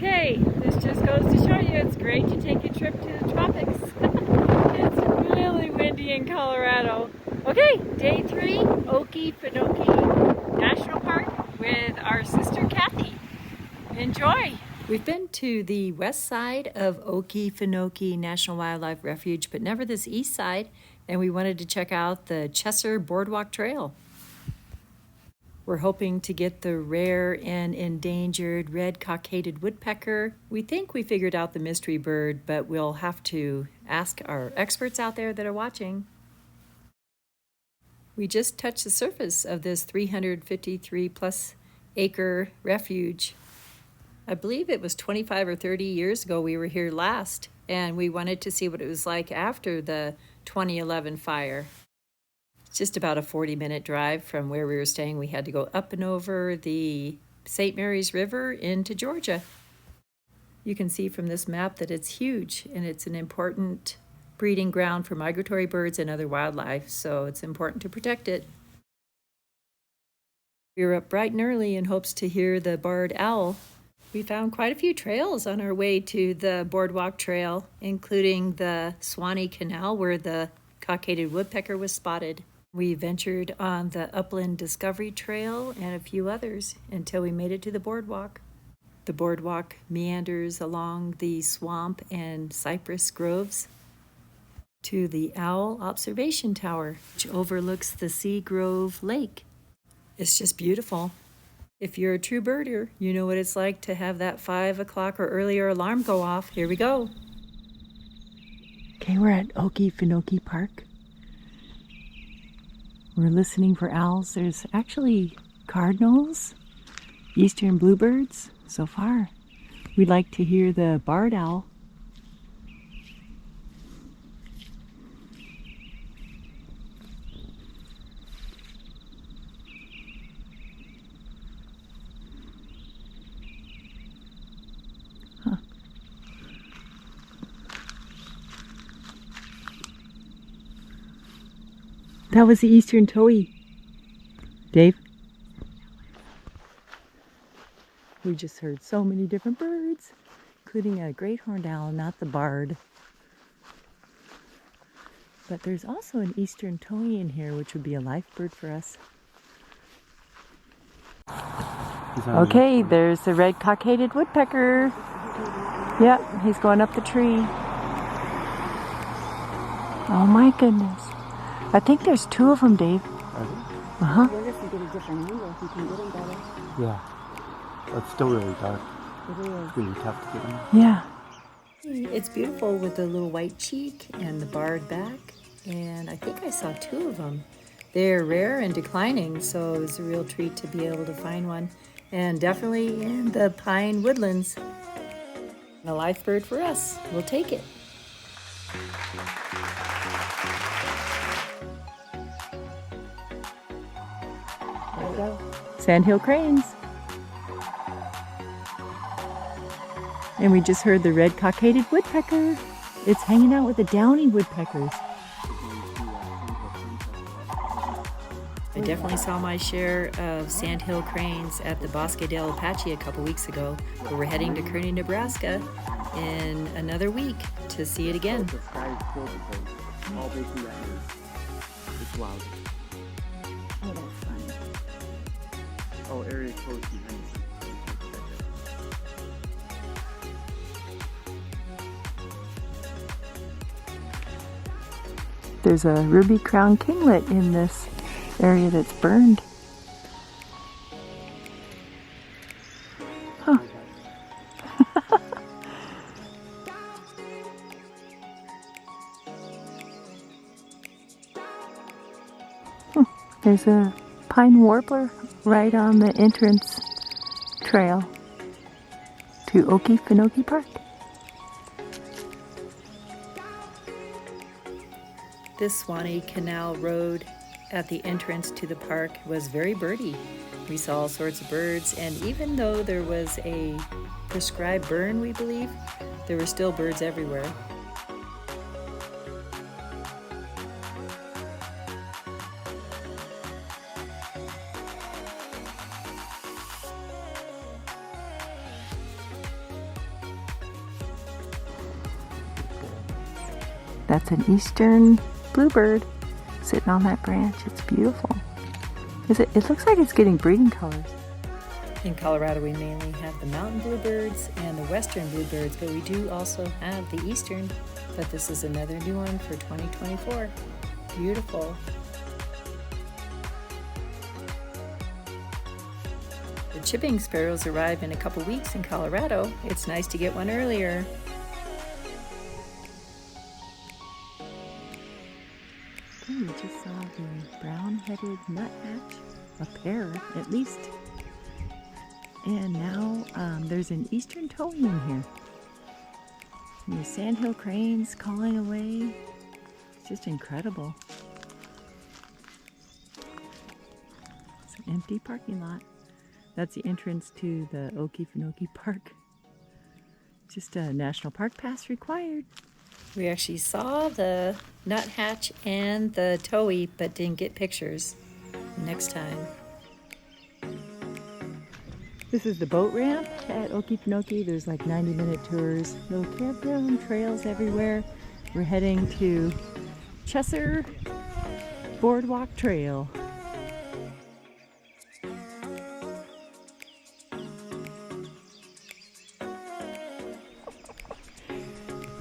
Okay, this just goes to show you it's great to take a trip to the tropics. It's really windy in Colorado. Okay, day 3, Okefenokee National Park with our sister Cathy. Enjoy! We've been to the west side of Okefenokee National Wildlife Refuge, but never this east side, and we wanted to check out the Chesser Boardwalk Trail. We're hoping to get the rare and endangered red-cockaded woodpecker. We think we figured out the mystery bird, but we'll have to ask our experts out there that are watching. We just touched the surface of this 353-plus acre refuge. I believe it was 25 or 30 years ago we were here last, and we wanted to see what it was like after the 2011 fire. It's just about a 40-minute drive from where we were staying. We had to go up and over the St. Mary's River into Georgia. You can see from this map that it's huge, and it's an important breeding ground for migratory birds and other wildlife, so it's important to protect it. We were up bright and early in hopes to hear the barred owl. We found quite a few trails on our way to the Boardwalk Trail, including the Swanee Canal where the cockaded woodpecker was spotted. We ventured on the Upland Discovery Trail and a few others until we made it to the boardwalk. The boardwalk meanders along the swamp and cypress groves to the Owl Observation Tower, which overlooks the Sea Grove Lake. It's just beautiful. If you're a true birder, you know what it's like to have that 5 o'clock or earlier alarm go off. Here we go. Okay, we're at Okefenokee Park. We're listening for owls. There's actually cardinals, eastern bluebirds so far. We'd like to hear the barred owl. Huh. That was the eastern towhee. Dave? We just heard so many different birds, including a great horned owl, not the barred. But there's also an eastern towhee in here, which would be a life bird for us. Okay, there's the red-cockaded woodpecker. Yep, he's going up the tree. Oh my goodness. I think there's 2 of them, Dave. Uh-huh. I wonder if you get a different angle, if you can get them better. Yeah. It's still really dark. It is. It's really tough to get in. Yeah. It's beautiful with the little white cheek and the barred back. And I think I saw 2 of them. They're rare and declining, so it was a real treat to be able to find one. And definitely in the pine woodlands. A life bird for us. We'll take it. There we go. Sandhill cranes. And we just heard the red-cockaded woodpecker. It's hanging out with the downy woodpeckers. I definitely saw my share of sandhill cranes at the Bosque del Apache a couple weeks ago, but we're heading to Kearney, Nebraska in another week to see it again. The sky is filled with those. All they do is it's loud. Oh, that's fun. Oh, area code behind you. There's a ruby crown kinglet in this area that's burned. Huh. There's a pine warbler right on the entrance trail to Okefenokee Park. This Swanee Canal Road at the entrance to the park was very birdy. We saw all sorts of birds, and even though there was a prescribed burn, we believe, there were still birds everywhere. That's an eastern bluebird sitting on that branch. It's beautiful. It looks like it's getting breeding colors. In Colorado, we mainly have the mountain bluebirds and the western bluebirds, but we do also have the eastern. But this is another new one for 2024. Beautiful. The chipping sparrows arrive in a couple weeks in Colorado. It's nice to get one earlier. Okay, we just saw the brown-headed nuthatch, a pair at least. And now there's an eastern towhee in here. And the sandhill cranes calling away. It's just incredible. It's an empty parking lot. That's the entrance to the Okefenokee Park. Just a national park pass required. We actually saw the nuthatch and the towhee, but didn't get pictures. Next time. This is the boat ramp at Okefenokee. There's like 90-minute tours, little campground trails everywhere. We're heading to Chesser Boardwalk Trail.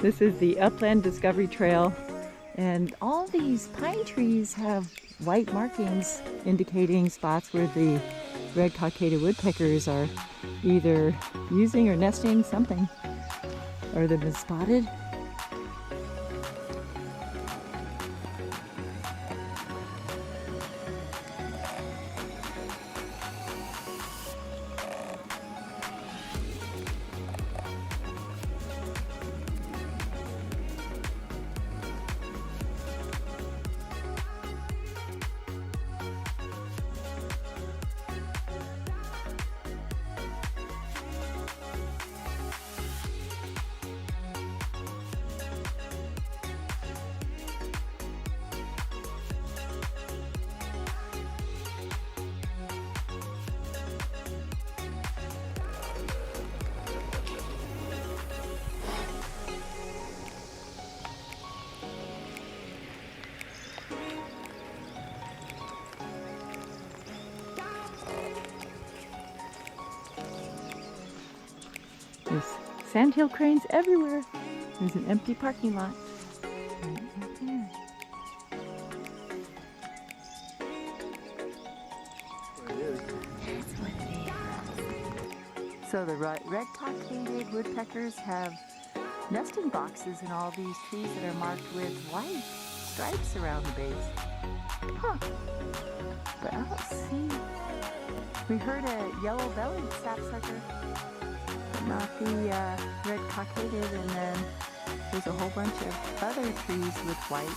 This is the Upland Discovery Trail, and all these pine trees have white markings indicating spots where the red-cockaded woodpeckers are either using or nesting something, or they've been spotted. There's sandhill cranes everywhere. There's an empty parking lot. Right there. That's what it is. So the red-cockaded woodpeckers have nesting boxes in all these trees that are marked with white stripes around the base. Huh. But I don't see. We heard a yellow-bellied sapsucker. Not the red-cockaded, and then there's a whole bunch of other trees with white.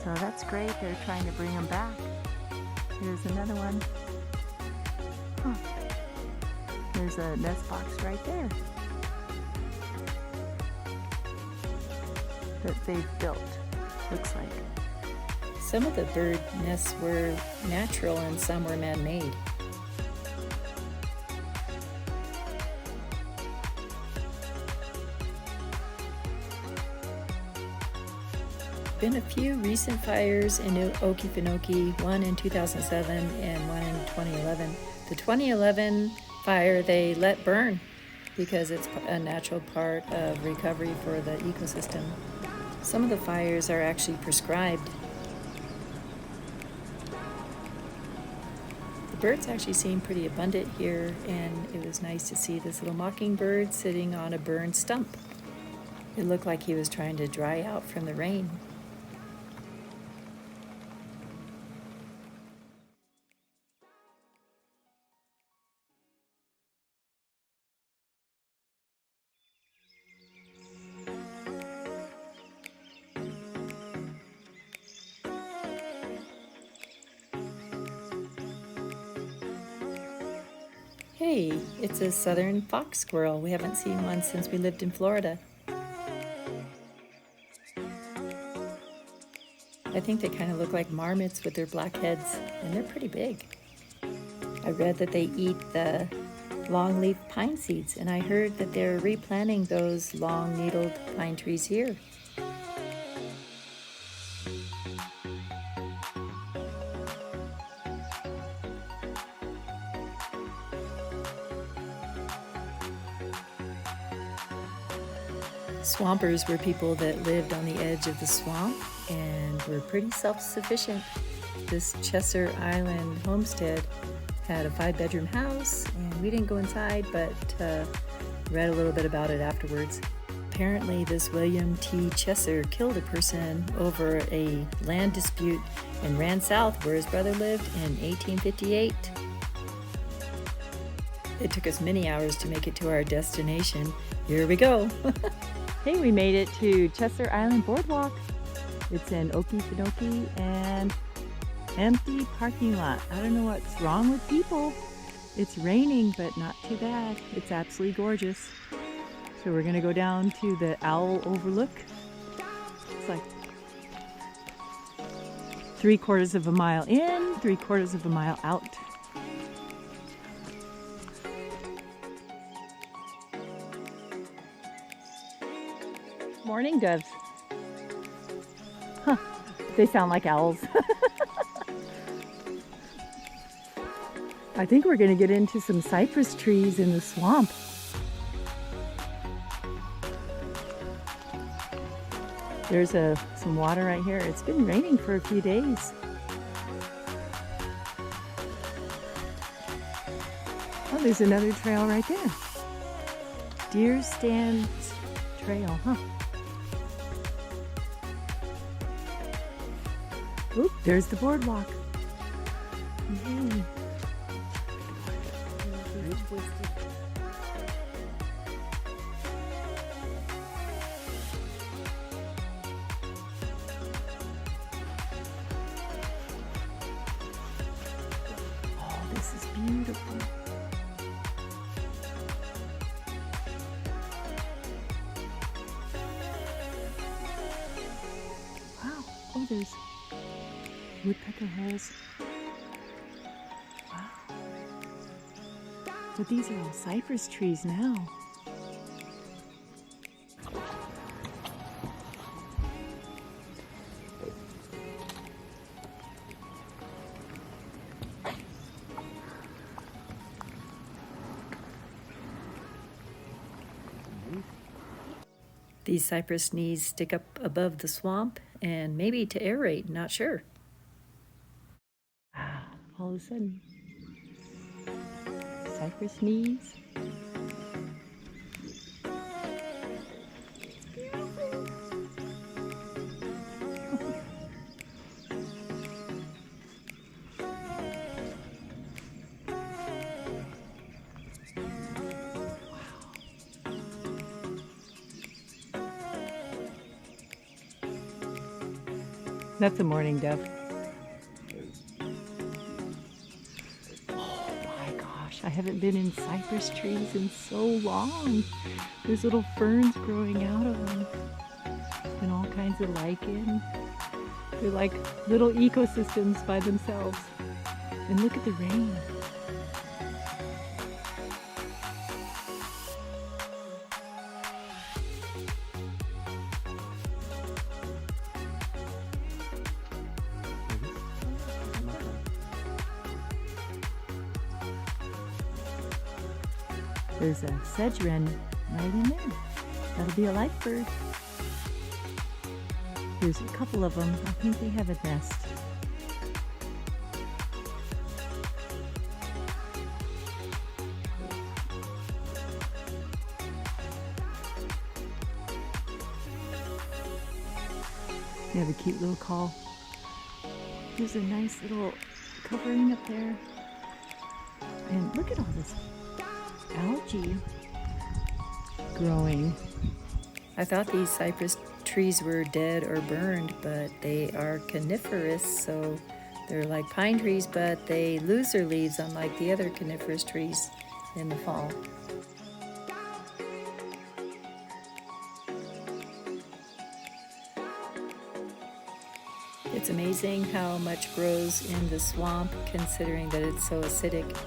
So that's great. They're trying to bring them back. Here's another one. Huh. There's a nest box right there that they've built, looks like. Some of the bird nests were natural and some were man-made. Been a few recent fires in Okefenokee, one in 2007 and one in 2011. The 2011 fire they let burn because it's a natural part of recovery for the ecosystem. Some of the fires are actually prescribed. The birds actually seem pretty abundant here, and it was nice to see this little mockingbird sitting on a burned stump. It looked like he was trying to dry out from the rain. Hey, it's a southern fox squirrel. We haven't seen one since we lived in Florida. I think they kind of look like marmots with their black heads, and they're pretty big. I read that they eat the longleaf pine seeds, and I heard that they're replanting those long-needled pine trees here. Swampers were people that lived on the edge of the swamp and were pretty self-sufficient. This Chesser Island homestead had a 5-bedroom house, and we didn't go inside, but read a little bit about it afterwards. Apparently, this William T. Chesser killed a person over a land dispute and ran south where his brother lived in 1858. It took us many hours to make it to our destination. Here we go. Hey, we made it to Chesser Island Boardwalk. It's in Okefenokee and empty parking lot. I don't know what's wrong with people. It's raining, but not too bad. It's absolutely gorgeous. So we're gonna go down to the owl overlook. It's like 3/4 of a mile in, 3/4 of a mile out. Morning doves. Huh, they sound like owls. I think we're gonna get into some cypress trees in the swamp. There's some water right here. It's been raining for a few days. Oh, there's another trail right there. Deer Stand Trail, huh? Oop, there's the boardwalk. Yay. Oh, this is beautiful. Wow. Oh, there's woodpecker holes. Wow. But these are all cypress trees now. These cypress knees stick up above the swamp and maybe to aerate, not sure. All of a sudden, cypress knees. That's a mourning dove. Oh my gosh, I haven't been in cypress trees in so long. There's little ferns growing out of them and all kinds of lichen. They're like little ecosystems by themselves. And look at the rain. There's a sedge wren right in there. That'll be a lifebird. There's a couple of them. I think they have a nest. They have a cute little call. There's a nice little covering up there. And look at all this algae growing. I thought these cypress trees were dead or burned, but they are coniferous, so they're like pine trees, but they lose their leaves unlike the other coniferous trees in the fall. It's amazing how much grows in the swamp considering that it's so acidic.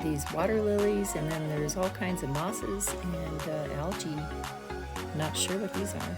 These water lilies, and then there's all kinds of mosses and algae. Not sure what these are.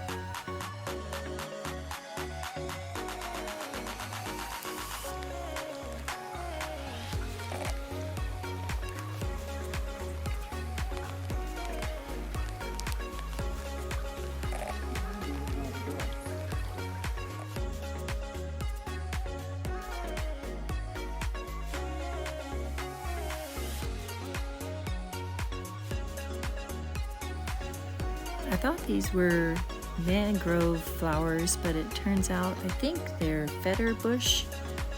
I thought these were mangrove flowers, but it turns out I think they're feather bush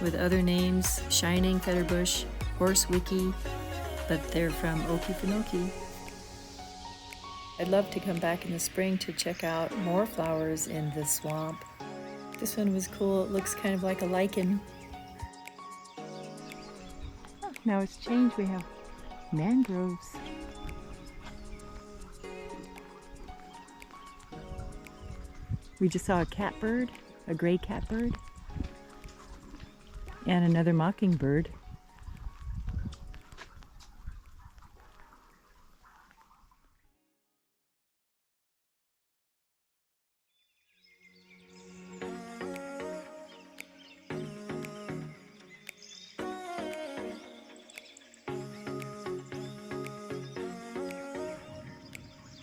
with other names, shining feather bush, horse wiki, but they're from Okefenokee. I'd love to come back in the spring to check out more flowers in the swamp. This one was cool. It looks kind of like a lichen. Oh, now it's changed. We have mangroves. We just saw a catbird, a gray catbird, and another mockingbird.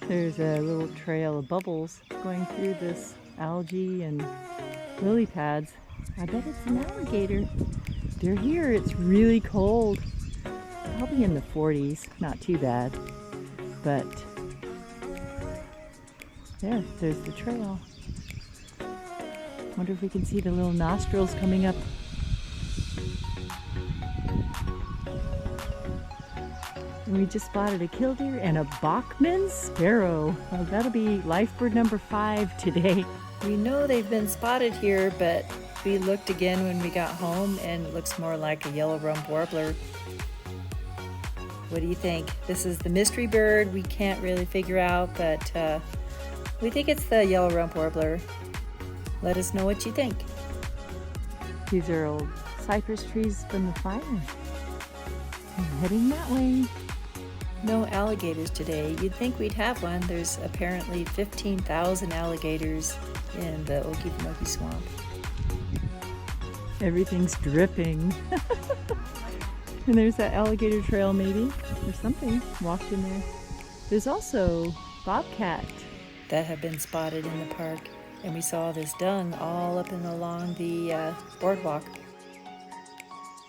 There's a little trail of bubbles going through this algae and lily pads. I bet it's an alligator. They're here. It's really cold. Probably in the 40s. Not too bad. But there's the trail. Wonder if we can see the little nostrils coming up. And we just spotted a killdeer and a Bachman's sparrow. Well, that'll be life bird number 5 today. We know they've been spotted here, but we looked again when we got home and it looks more like a yellow rump warbler. What do you think? This is the mystery bird we can't really figure out, but we think it's the yellow rump warbler. Let us know what you think. These are old cypress trees from the fire. I'm heading that way. No alligators today. You'd think we'd have one. There's apparently 15,000 alligators in the Okefenokee swamp. Everything's dripping. And there's that alligator trail maybe, or something walked in there. There's also bobcat that have been spotted in the park. And we saw this dung all up and along the boardwalk.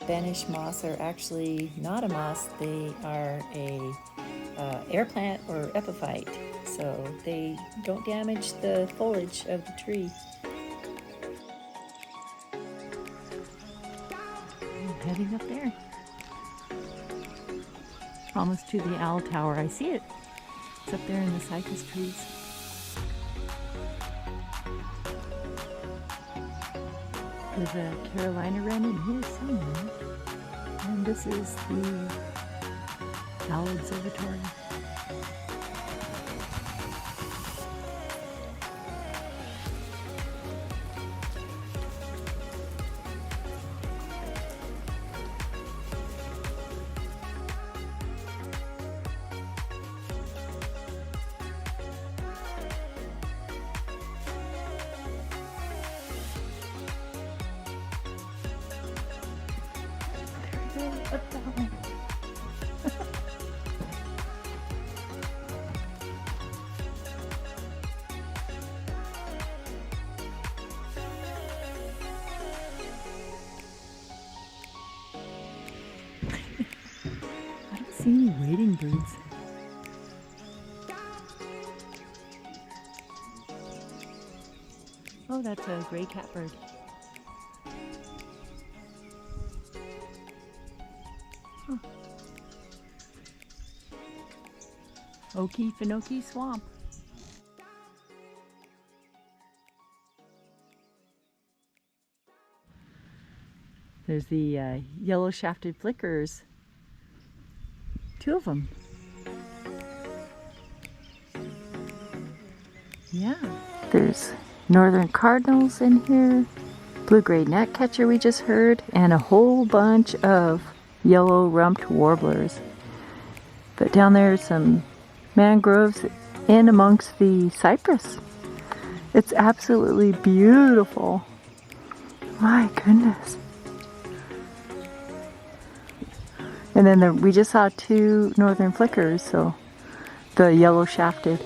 Spanish moss are actually not a moss, they are a air plant or epiphyte, so they don't damage the foliage of the tree. I'm heading up there. Almost to the owl tower. I see it. It's up there in the cypress trees. There's a Carolina wren in here somewhere. And this is the owl observatory. Up that way. I don't see any wading birds. Oh, that's a gray catbird. Okefenokee Swamp. There's the yellow shafted flickers. 2 of them. Yeah. There's northern cardinals in here, blue-gray gnatcatcher we just heard, and a whole bunch of yellow rumped warblers. But down there are some mangroves in amongst the cypress. It's absolutely beautiful. My goodness. And then we just saw 2 northern flickers, so the yellow shafted.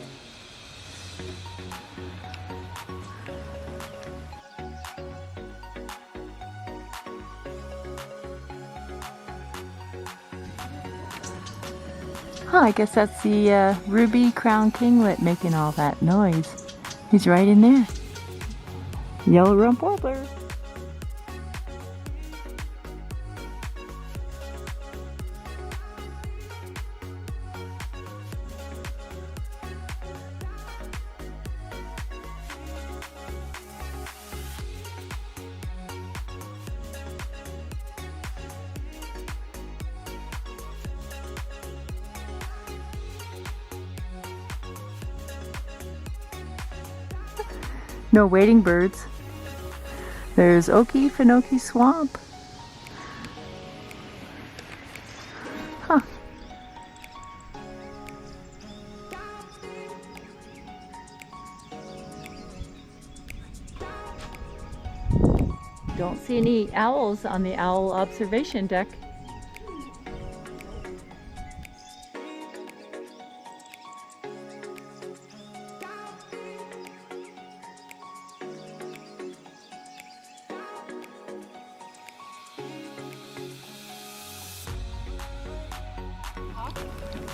Huh, I guess that's the ruby crown kinglet making all that noise. He's right in there. Yellow rump warbler. No wading birds. There's Okefenokee Swamp. Huh. Don't see any owls on the owl observation deck.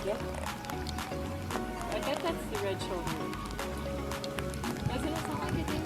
Yep. I bet that's the red shoulder. Doesn't it sound like it did?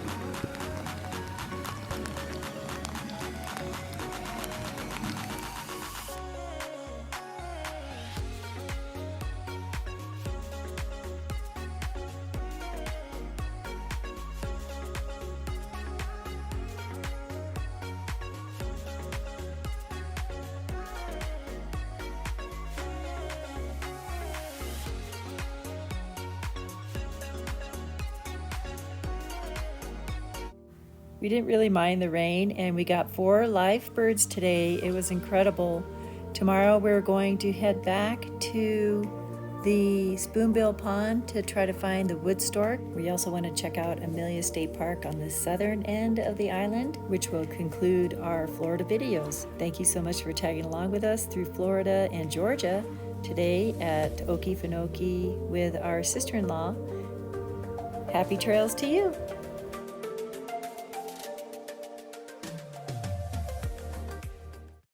We didn't really mind the rain, and we got 4 live birds today. It was incredible. Tomorrow we're going to head back to the Spoonbill Pond to try to find the wood stork. We also want to check out Amelia State Park on the southern end of the island, which will conclude our Florida videos. Thank you so much for tagging along with us through Florida and Georgia today at Okefenokee with our sister-in-law. Happy trails to you!